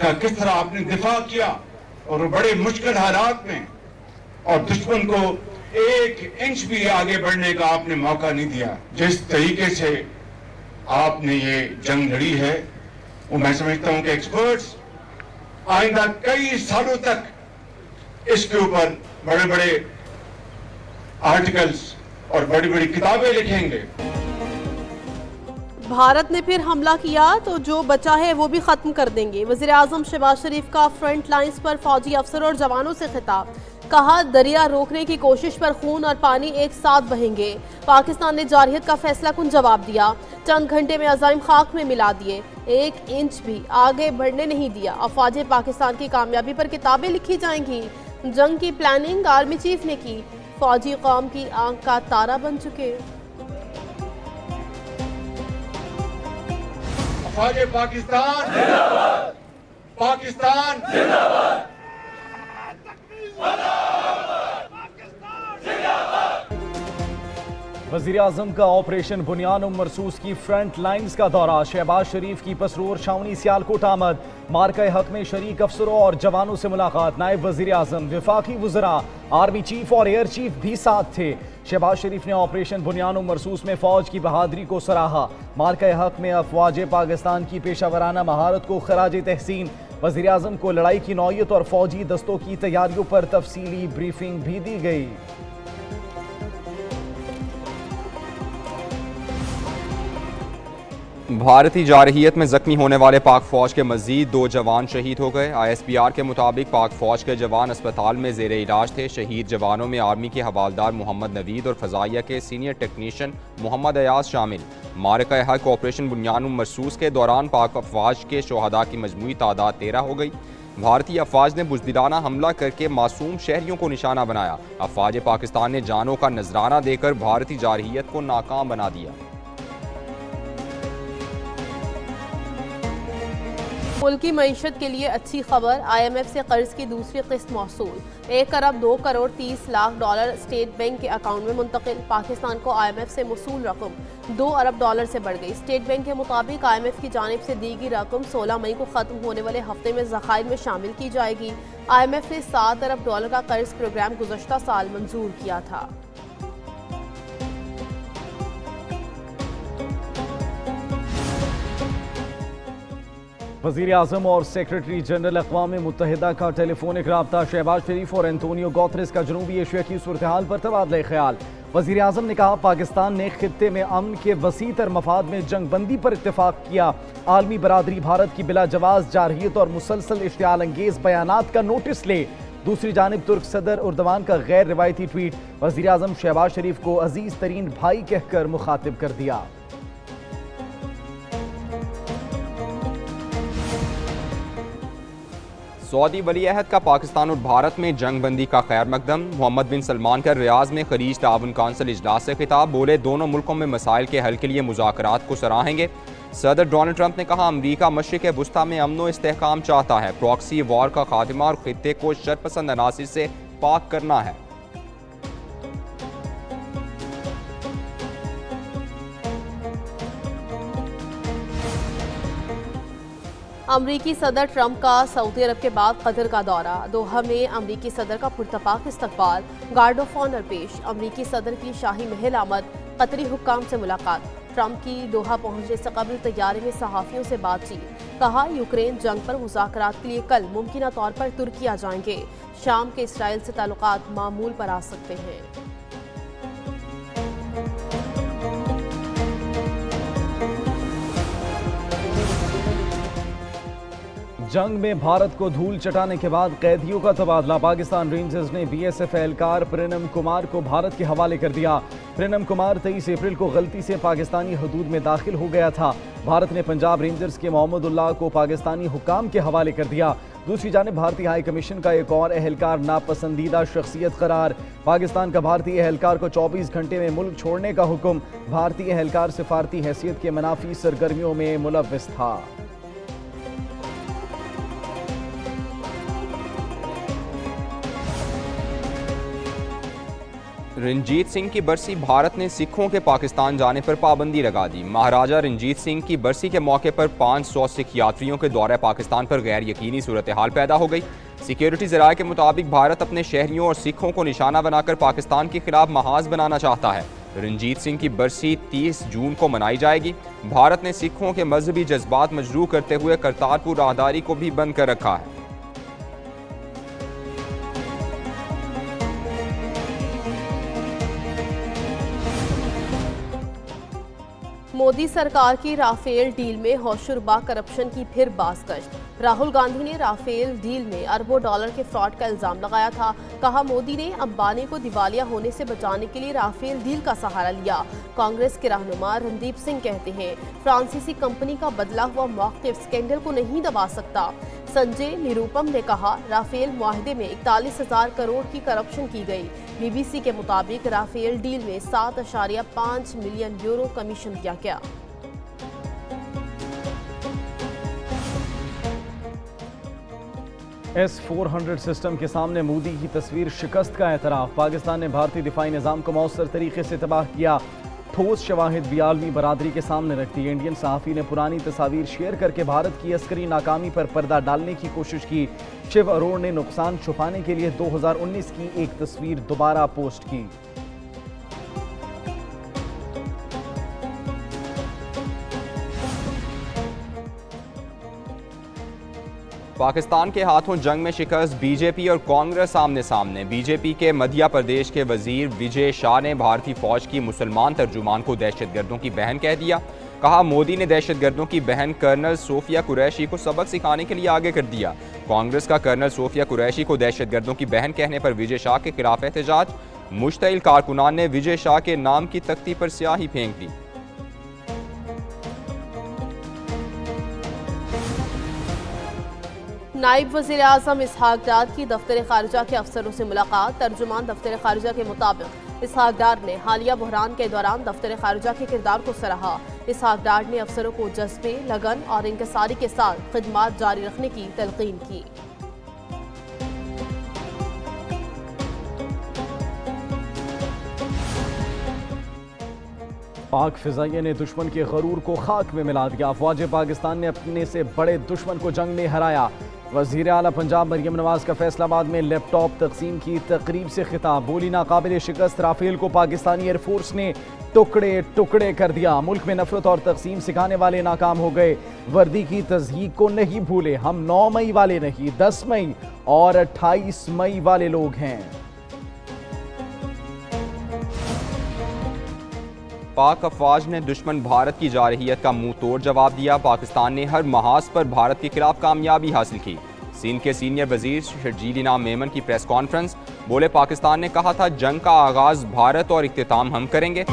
का किस तरह आपने दिफा किया और बड़े मुश्किल हालात में, और दुश्मन को एक इंच भी आगे बढ़ने का आपने मौका नहीं दिया। जिस तरीके से आपने ये जंग लड़ी है, वो मैं समझता हूं कि एक्सपर्ट्स आइंदा कई सालों तक इसके ऊपर बड़े बड़े आर्टिकल्स और बड़ी बड़ी किताबें लिखेंगे। भारत ने फिर हमला किया तो जो बचा है वो भी खत्म कर देंगे। वज़ीर आज़म शहबाज शरीफ का फ्रंट लाइंस पर फौजी अफसरों और जवानों से खिताब। कहा, दरिया रोकने की कोशिश पर खून और पानी एक साथ बहेंगे। पाकिस्तान ने जारहियत का फैसला कुन जवाब दिया। चंद घंटे में अज़ाइम खाक में मिला दिए, एक इंच भी आगे बढ़ने नहीं दिया। अफवाज पाकिस्तान की कामयाबी पर किताबें लिखी जाएंगी। जंग की प्लानिंग आर्मी चीफ ने की, फौजी कौम की आंख का तारा बन चुके। अफवाज पाकिस्तान जिंदाबाद, पाकिस्तान जिंदाबाद। वज़ीर आज़म का ऑपरेशन बुनियान मरसूस की फ्रंट लाइन्स का दौरा। शहबाज शरीफ की पसरूर छावनी सियालकोट आमद। मार्का हक में शरीक अफसरों और जवानों से मुलाकात। नायब वज़ीर आज़म, वफाकी वज़रा, आर्मी चीफ और एयर चीफ भी साथ थे। शहबाज शरीफ ने ऑपरेशन बुनियान मरसूस में फौज की बहादुरी को सराहा। मार्का हक में अफवाज पाकिस्तान की पेशावराना महारत को खराज तहसीन। वज़ीर आज़म को लड़ाई की नौयत और फौजी दस्तों की तैयारियों पर तफसीली ब्रीफिंग भी दी गई। भारतीय जारहियत में जख्मी होने वाले पाक फौज के मजीद 2 जवान शहीद हो गए। ISPR के मुताबिक पाक फौज के जवान अस्पताल में जेर इलाज थे। शहीद जवानों में आर्मी के हवालदार मोहम्मद नवीद और फजाइया के सीनियर टेक्नीशियन मोहम्मद अयाज शामिल। मारका हक ऑपरेशन बुनियान मरसूस के दौरान पाक अफवाज के शोहदा की मजमूई तादाद 13 हो गई। भारतीय अफवाज ने बुज़दिलाना हमला करके मासूम शहरियों को निशाना बनाया। अफवाज पाकिस्तान ने जानों का नजराना देकर भारतीय जारहियत को नाकाम बना दिया। मुल्की मईशत के लिए अच्छी खबर। IMF से कर्ज की दूसरी किस्त मौसूल। 1 अरब 2 crore 30 lakh dollar state bank के अकाउंट में मुंतकिल। पाकिस्तान को IMF से मौसूल रकम 2 अरब डॉलर से बढ़ गई। स्टेट बैंक के मुताबिक IMF की जानिब से दी गई रकम 16 मई को ख़त्म होने वाले हफ्ते में ज़खायर में शामिल की जाएगी। IMF ने 7 अरब डॉलर का कर्ज प्रोग्राम गुज़श्ता साल मंजूर किया था। वज़ीर आज़म और सेक्रेटरी जनरल अक़वाम मुत्तहिदा का टेलीफोनिक रब्ता। शहबाज शरीफ और एंटोनियो गुतेरेस का जनूबी एशिया की सूरत हाल पर तबादला ख्याल। वज़ीर आज़म ने कहा, पाकिस्तान ने खित्ते में अमन के वसी तर मफाद में जंग बंदी पर इत्तेफाक किया। आलमी बरादरी भारत की बिला जवाज़ जारहियत और मुसलसल इश्तियाल अंगेज़ बयानात का नोटिस ले। दूसरी जानिब तुर्क सदर उर्दवान का गैर रिवायती ट्वीट। वज़ीर आज़म शहबाज शरीफ को अजीज़ तरीन भाई कहकर मुखातिब कर दिया। सऊदी वली अहद का पाकिस्तान और भारत में जंग बंदी का खैर मकदम। मोहम्मद बिन सलमान का रियाज में खलीज ताउन काउंसिल इजलास से खिताब। बोले, दोनों मुल्कों में मसाइल के हल के लिए मुज़ाकरात को सराहेंगे। सदर डोनाल्ड ट्रंप ने कहा, अमरीका मशरिक़ वुस्ता में अमन व इस्तेहकाम चाहता है। प्रॉक्सी वॉर का खात्मा और खित्ते को शरपसंद अनासिर से पाक करना है। अमरीकी सदर ट्रंप का सऊदी अरब के बाद कतर का दौरा। दोहा में अमरीकी सदर का पुरतपाक इस्तकबाल, गार्ड ऑफ ऑनर पेश। अमरीकी सदर की शाही महल आमद, कतरी हुक्काम से मुलाकात। ट्रंप की दोहा पहुंचने से कबल तैयारे में सहाफ़ियों से बातचीत। कहा, यूक्रेन जंग पर मुज़ाकरात के लिए कल मुमकिन तौर पर तुर्की आ जाएंगे। शाम के इसराइल से ताल्लुकात मामूल पर आ सकते हैं। जंग में भारत को धूल चटाने के बाद कैदियों का तबादला। पाकिस्तान रेंजर्स ने BSF एहलकार प्रणम कुमार को भारत के हवाले कर दिया। प्रणम कुमार 23 अप्रैल को गलती से पाकिस्तानी हदूद में दाखिल हो गया था। भारत ने पंजाब रेंजर्स के मोहम्मद उल्लाह को पाकिस्तानी हुक्काम के हवाले कर दिया। दूसरी जानिब भारतीय हाई कमीशन का एक और एहलकार नापसंदीदा शख्सियत करार। पाकिस्तान का भारतीय एहलकार को 24 घंटे में मुल्क छोड़ने का हुक्म। भारतीय एहलकार सिफारती हैसियत के मनाफी सरगर्मियों में मुलव्विस था। रंजीत सिंह की बरसी, भारत ने सिखों के पाकिस्तान जाने पर पाबंदी लगा दी। महाराजा रंजीत सिंह की बरसी के मौके पर 500 सिख यात्रियों के दौरे पाकिस्तान पर गैर यकीनी सूरत हाल पैदा हो गई। सिक्योरिटी ज़राए के मुताबिक भारत अपने शहरियों और सिखों को निशाना बनाकर पाकिस्तान के खिलाफ महाज बनाना चाहता है। रंजीत सिंह की बरसी 30 जून को मनाई जाएगी। भारत ने सिखों के मजहबी जज्बात मजरूह करते हुए करतारपुर राहदारी को भी बंद कर रखा है। मोदी सरकार की राफेल डील में होशरुबा करप्शन की फिर बाज़गश्त। राहुल गांधी ने राफेल डील में अरबों डॉलर के फ्रॉड का इल्जाम लगाया था। कहा, मोदी ने अंबानी को दिवालिया होने से बचाने के लिए राफेल डील का सहारा लिया। कांग्रेस के रहनुमा रणदीप सिंह कहते हैं, फ्रांसीसी कंपनी का बदला हुआ मौक़िफ़ स्कैंडल को नहीं दबा सकता। संजय निरुपम ने कहा, राफेल मुआहदे में 41,000 करोड़ की करप्शन की गई। बीबीसी के मुताबिक राफेल डील में 7.5 मिलियन यूरो कमीशन दिया गया। S-400 सिस्टम के सामने मोदी की तस्वीर शिकस्त का एतराफ़। पाकिस्तान ने भारतीय दिफाई निज़ाम को मौसर तरीके से तबाह किया। ठोस शवाहिद भी आलमी बरादरी के सामने रख दी। इंडियन सहाफ़ी ने पुरानी तस्वीर शेयर करके भारत की अस्करी नाकामी पर पर्दा डालने की कोशिश की। शिव अरोड़ ने नुकसान छुपाने के लिए 2019 की एक तस्वीर दोबारा पोस्ट की। पाकिस्तान के हाथों जंग में शिकस्त, बीजेपी और कांग्रेस आमने सामने। बीजेपी के मध्य प्रदेश के वजीर विजय शाह ने भारतीय फौज की मुसलमान तर्जुमान को दहशतगर्दों की बहन कह दिया। कहा, मोदी ने दहशतगर्दों की बहन कर्नल सोफिया कुरैशी को सबक सिखाने के लिए आगे कर दिया। कांग्रेस का कर्नल सोफिया कुरैशी को दहशतगर्दों की बहन कहने पर विजय शाह के खिलाफ एहतजाज। मुश्तइल कारकुनान ने विजय शाह के नाम की तख्ती पर स्याही फेंक दी। नायब वज़ीर आज़म इसहाक डार की दफ्तर खारजा के अफसरों से मुलाकात। तर्जुमान दफ्तर खारजा के मुताबिक इसहाक डार ने हालिया बहरान के दौरान दफ्तर खारजा के किरदार को सराहा। इसहाक डार ने अफसरों को जज्बे, लगन और इंकसारी के साथ खिदमात जारी रखने की तलकीन की। पाक फिजाइये ने दुश्मन के गरूर को खाक में मिला दिया। अफवाज पाकिस्तान ने अपने से बड़े दुश्मन को जंग में हराया। वज़ीर आला पंजाब मरियम नवाज का फैसलाबाद में लैपटॉप तकसीम की तकरीब से खिताब। बोली, नाकाबिल शिकस्त राफेल को पाकिस्तानी एयरफोर्स ने टुकड़े टुकड़े कर दिया। मुल्क में नफरत और तकसीम सिखाने वाले नाकाम हो गए। वर्दी की तज़हीक को नहीं भूले। हम 9 मई वाले नहीं, 10 मई और 28 मई वाले लोग हैं। पाक अफवाज ने दुश्मन भारत की जारहियत का मुंह तोड़ जवाब दिया। पाकिस्तान ने हर महाज पर भारत के खिलाफ कामयाबी हासिल की। सिंध के सीनियर वजीर शर्जील इनाम मेमन की प्रेस कॉन्फ्रेंस। बोले, पाकिस्तान ने कहा था जंग का आगाज भारत और इख्तिताम हम करेंगे।